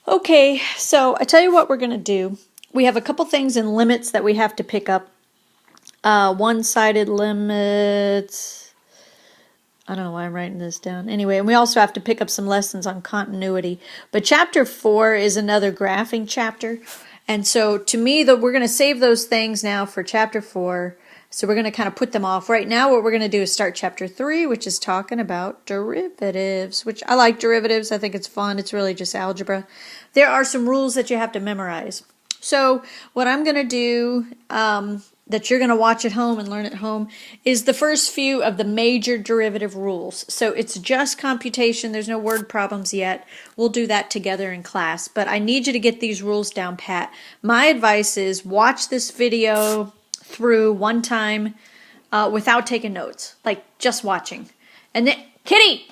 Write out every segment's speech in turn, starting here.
Okay, so I tell you what we're going to do. We have a couple things in limits that we have to pick up. One-sided limits. I don't know why I'm writing this down. Anyway, and we also have to pick up some lessons on continuity. But chapter 4 is another graphing chapter. And so to me, we're going to save those things now for chapter 4. So we're going to kind of put them off. Right now, what we're going to do is start chapter 3, which is talking about derivatives, which I like derivatives. I think it's fun. It's really just algebra. There are some rules that you have to memorize. So what I'm going to do, that you're going to watch at home and learn at home, is the first few of the major derivative rules. So it's just computation. There's no word problems yet. We'll do that together in class. But I need you to get these rules down pat. My advice is watch this video through one time without taking notes, like just watching. And then, Kitty!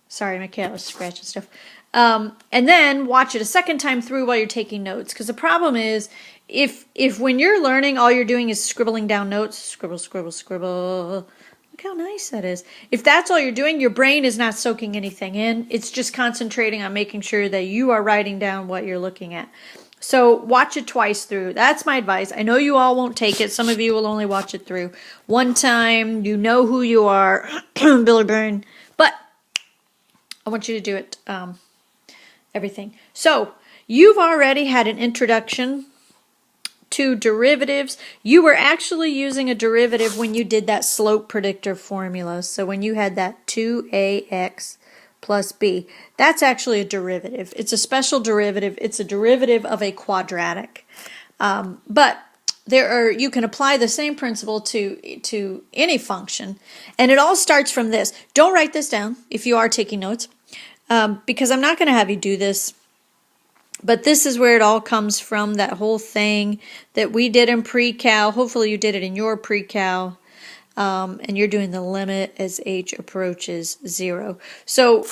Sorry, my cat was scratching stuff. And then watch it a second time through while you're taking notes. Because the problem is, if when you're learning, all you're doing is scribbling down notes, scribble, scribble, scribble. Look how nice that is. If that's all you're doing, your brain is not soaking anything in. It's just concentrating on making sure that you are writing down what you're looking at. So watch it twice through. That's my advice. I know you all won't take it. Some of you will only watch it through one time. You know who you are, Billy Byrne. But I want you to do it, everything. So you've already had an introduction to derivatives. You were actually using a derivative when you did that slope predictor formula. So when you had that 2ax plus b, that's actually a derivative. It's a special derivative. It's a derivative of a quadratic. But you can apply the same principle to any function, and it all starts from this. Don't write this down if you are taking notes, because I'm not going to have you do this. But this is where it all comes from, that whole thing that we did in pre-cal. Hopefully you did it in your pre-cal. And you're doing the limit as h approaches 0. So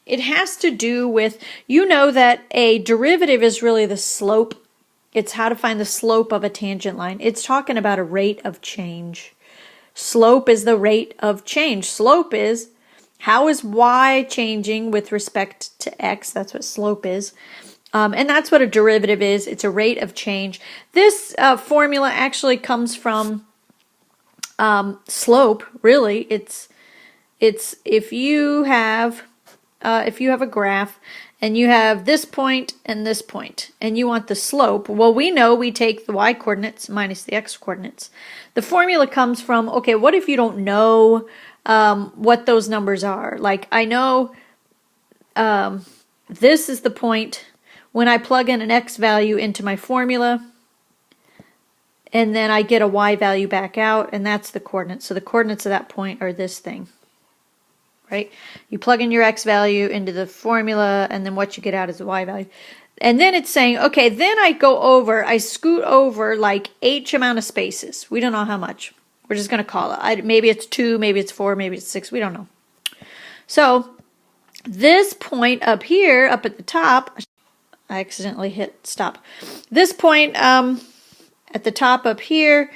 it has to do with, you know that a derivative is really the slope. It's how to find the slope of a tangent line. It's talking about a rate of change. Slope is the rate of change. Slope is how is y changing with respect to x. That's what slope is. And that's what a derivative is. It's a rate of change. This formula actually comes from slope. Really, it's if you have a graph and you have this point and this point and you want the slope, well, we know we take the y coordinates minus the x coordinates. The formula comes from, okay, what if you don't know what those numbers are? Like, I know this is the point when I plug in an x value into my formula, and then I get a y value back out, and that's the coordinates. So the coordinates of that point are this thing, right? You plug in your x value into the formula, and then what you get out is a y value. And then it's saying, okay, then I scoot over like h amount of spaces. We don't know how much. We're just going to call it. Maybe it's 2, maybe it's 4, maybe it's 6. We don't know. So this point up here, up at the top, I accidentally hit stop. This point at the top up here,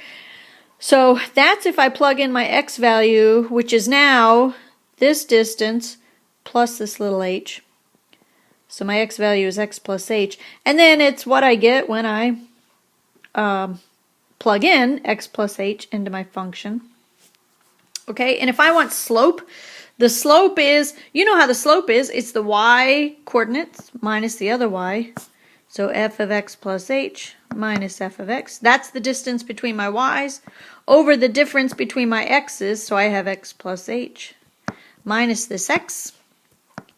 so that's if I plug in my x value, which is now this distance plus this little h. So my x value is x plus h. And then it's what I get when I plug in x plus h into my function. Okay, and if I want slope, the slope is, you know how the slope is, it's the y coordinates minus the other y. So f of x plus h minus f of x. That's the distance between my y's over the difference between my x's. So I have x plus h minus this x.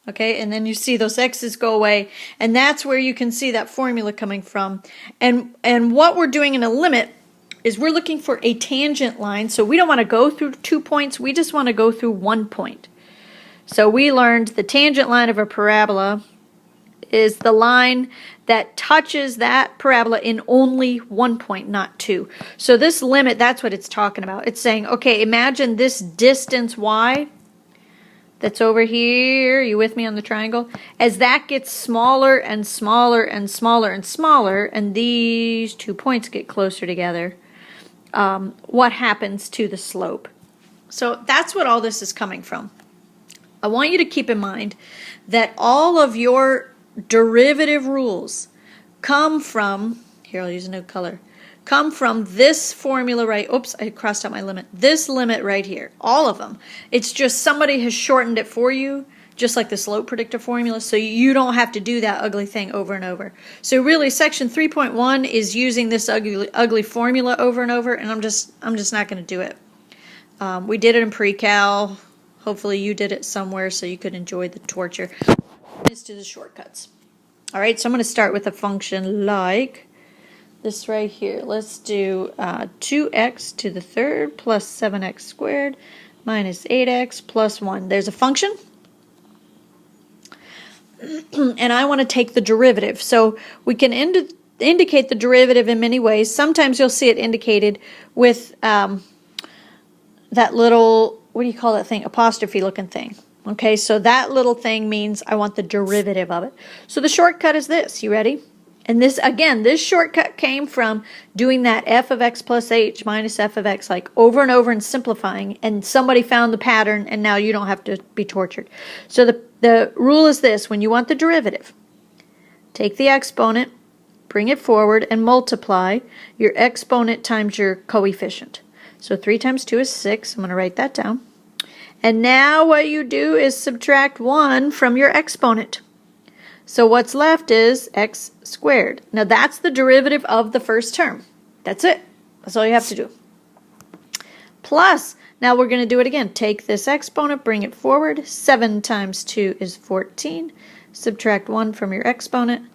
Okay, and then you see those x's go away. And that's where you can see that formula coming from. And what we're doing in a limit is we're looking for a tangent line. So we don't want to go through 2 points. We just want to go through 1 point. So we learned the tangent line of a parabola is the line that touches that parabola in only 1 point, not 2. So this limit, that's what it's talking about. It's saying, okay, imagine this distance y that's over here. You with me on the triangle? As that gets smaller and smaller and smaller and smaller, and these 2 points get closer together, what happens to the slope? So that's what all this is coming from. I want you to keep in mind that all of your derivative rules come from, here I'll use a new color, come from this formula right, oops, I crossed out my limit, this limit right here, all of them. It's just somebody has shortened it for you, just like the slope predictor formula, so you don't have to do that ugly thing over and over. So really, section 3.1 is using this ugly formula over and over, and I'm just not going to do it. We did it in pre-cal. Hopefully you did it somewhere so you could enjoy the torture. Let's do the shortcuts. All right, so I'm going to start with a function like this right here. Let's do 2x to the third plus 7x squared minus 8x plus 1. There's a function. And I want to take the derivative. So we can indicate the derivative in many ways. Sometimes you'll see it indicated with that little, what do you call that thing? Apostrophe looking thing. Okay, so that little thing means I want the derivative of it. So the shortcut is this. You ready? And this, again, this shortcut came from doing that f of x plus h minus f of x, like over and over and simplifying, and somebody found the pattern, and now you don't have to be tortured. So the rule is this: when you want the derivative, take the exponent, bring it forward, and multiply your exponent times your coefficient. So 3 times 2 is 6. I'm going to write that down. And now what you do is subtract 1 from your exponent. So what's left is x squared. Now that's the derivative of the first term. That's it. That's all you have to do. Plus, now we're going to do it again. Take this exponent, bring it forward. 7 times 2 is 14. Subtract 1 from your exponent.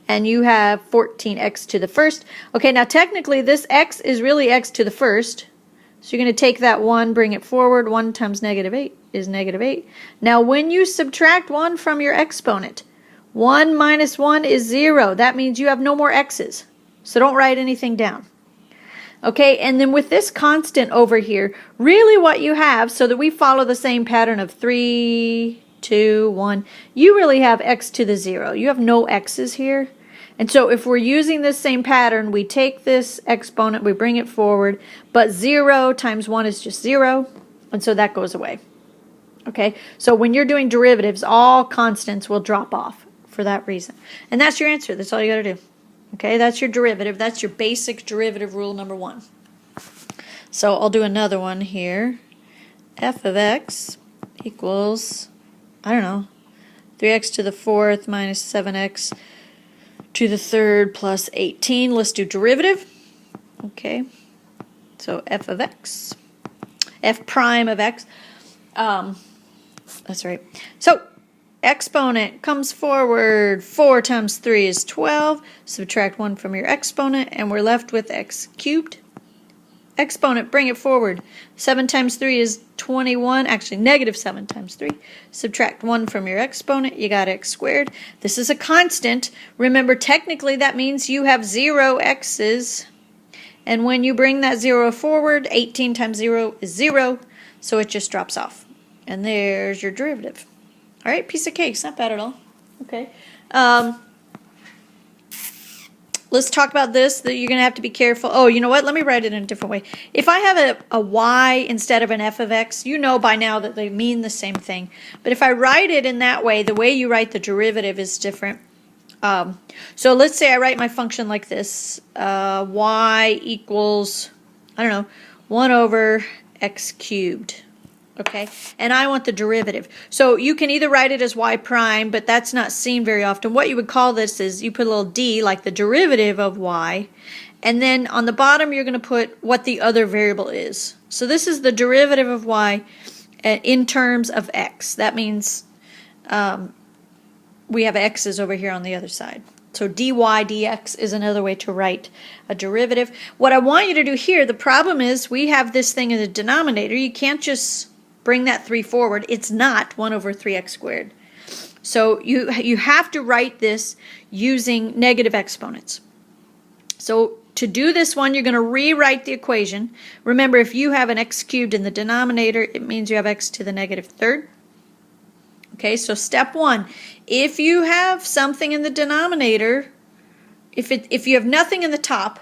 And you have 14x to the first. Okay, now technically this x is really x to the first. So you're going to take that 1, bring it forward. 1 times negative 8 is negative 8. Now when you subtract 1 from your exponent, 1 minus 1 is 0. That means you have no more x's. So don't write anything down. Okay, and then with this constant over here, really what you have, so that we follow the same pattern of 3, 2, 1, you really have x to the 0. You have no x's here. And so if we're using this same pattern, we take this exponent, we bring it forward, but 0 times 1 is just 0, and so that goes away. Okay, so when you're doing derivatives, all constants will drop off for that reason. And that's your answer. That's all you got to do. Okay, that's your derivative. That's your basic derivative rule number 1. So I'll do another one here. F of x equals, I don't know, 3x to the 4th minus 7x to the 3rd plus 18. Let's do derivative. Okay, so f of x, f prime of x. That's right. So exponent comes forward. 4 times 3 is 12. Subtract 1 from your exponent, and we're left with x cubed. Exponent, bring it forward. 7 times 3 is 21. Actually, negative 7 times 3. Subtract 1 from your exponent. You got x squared. This is a constant. Remember, technically that means you have 0 x's. And when you bring that 0 forward, 18 times 0 is 0. So it just drops off. And there's your derivative. All right, piece of cake. It's not bad at all. Okay. Let's talk about this, that you're going to have to be careful. Oh, you know what? Let me write it in a different way. If I have a y instead of an f of x, you know by now that they mean the same thing. But if I write it in that way, the way you write the derivative is different. So let's say I write my function like this. Y equals, I don't know, 1 over x cubed. Okay, and I want the derivative. So you can either write it as y prime, but that's not seen very often. What you would call this is you put a little d, like the derivative of y, and then on the bottom you're going to put what the other variable is. So this is the derivative of y in terms of x. That means we have x's over here on the other side. So dy dx is another way to write a derivative. What I want you to do here, the problem is we have this thing in the denominator. You can't just bring that 3 forward. It's not 1 over 3x squared. So you have to write this using negative exponents. So to do this one, you're going to rewrite the equation. Remember, if you have an x cubed in the denominator, it means you have x to the negative 3rd. Okay, so step 1. If you have something in the denominator, if you have nothing in the top,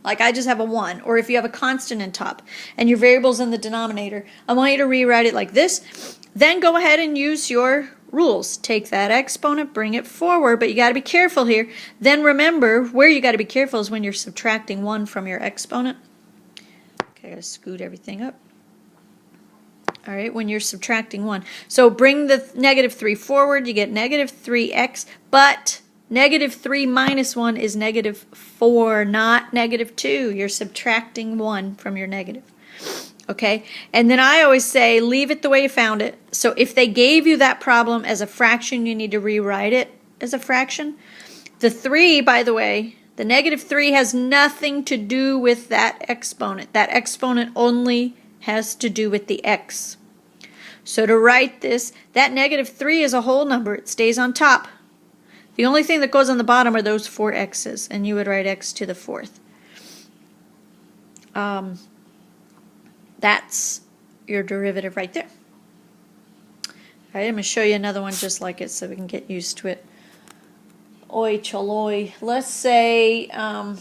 like I just have a 1, or if you have a constant in top and your variable's in the denominator, I want you to rewrite it like this. Then go ahead and use your rules. Take that exponent, bring it forward, but you got to be careful here. Then remember, where you got to be careful is when you're subtracting 1 from your exponent. Okay, I got to scoot everything up. All right, when you're subtracting 1. So bring the negative 3 forward, you get negative 3x, but negative 3 minus 1 is negative 4, not negative 2. You're subtracting 1 from your negative. Okay, and then I always say leave it the way you found it. So if they gave you that problem as a fraction, you need to rewrite it as a fraction. The 3, by the way, the negative 3 has nothing to do with that exponent. That exponent only has to do with the x. So to write this, that negative 3 is a whole number. It stays on top. The only thing that goes on the bottom are those 4 x's, and you would write x to the 4th. That's your derivative right there. All right, I'm going to show you another one just like it so we can get used to it. Oi choloi. Let's say, oh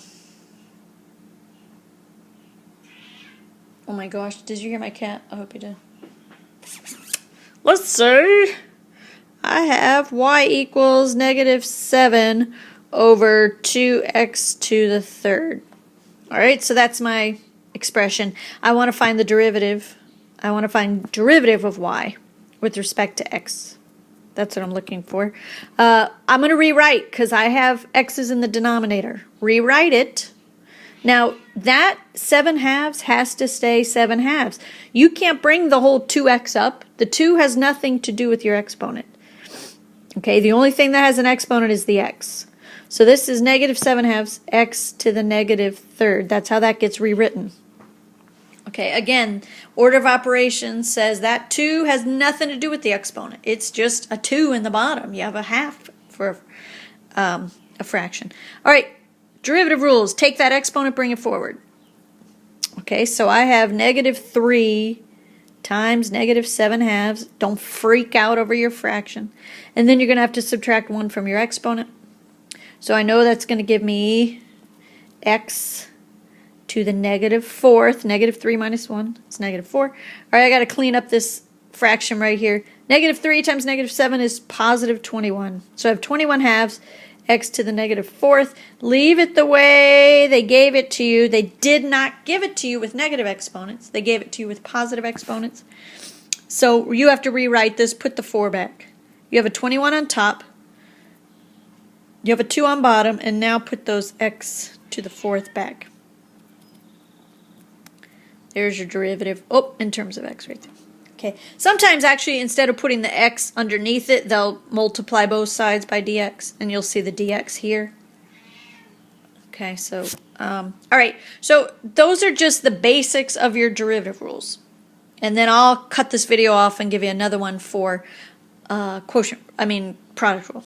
my gosh, did you hear my cat? I hope you did. Let's say I have y equals negative 7 over 2x to the 3rd. All right, so that's my expression. I want to find the derivative. I want to find derivative of y with respect to x. That's what I'm looking for. I'm going to rewrite because I have x's in the denominator. Rewrite it. Now, that 7/2 has to stay 7/2. You can't bring the whole 2x up. The 2 has nothing to do with your exponent. Okay, the only thing that has an exponent is the x. So this is negative 7/2 x to the negative 3rd. That's how that gets rewritten. Okay, again, order of operations says that 2 has nothing to do with the exponent. It's just a 2 in the bottom. You have a half for a fraction. All right, derivative rules. Take that exponent, bring it forward. Okay, so I have negative 3 times negative 7/2. Don't freak out over your fraction. And then you're going to have to subtract 1 from your exponent. So I know that's going to give me x to the negative 4th. Negative 3 minus 1 is negative 4. All right, I got to clean up this fraction right here. Negative 3 times negative 7 is positive 21. So I have 21/2 x to the negative 4th. Leave it the way they gave it to you. They did not give it to you with negative exponents. They gave it to you with positive exponents. So you have to rewrite this, put the 4 back. You have a 21 on top. You have a 2 on bottom, and now put those x to the 4th back. There's your derivative. Oh, in terms of x right there. Okay. Sometimes actually instead of putting the x underneath it, they'll multiply both sides by dx, and you'll see the dx here. Okay, so all right. So those are just the basics of your derivative rules, and then I'll cut this video off and give you another one for product rule.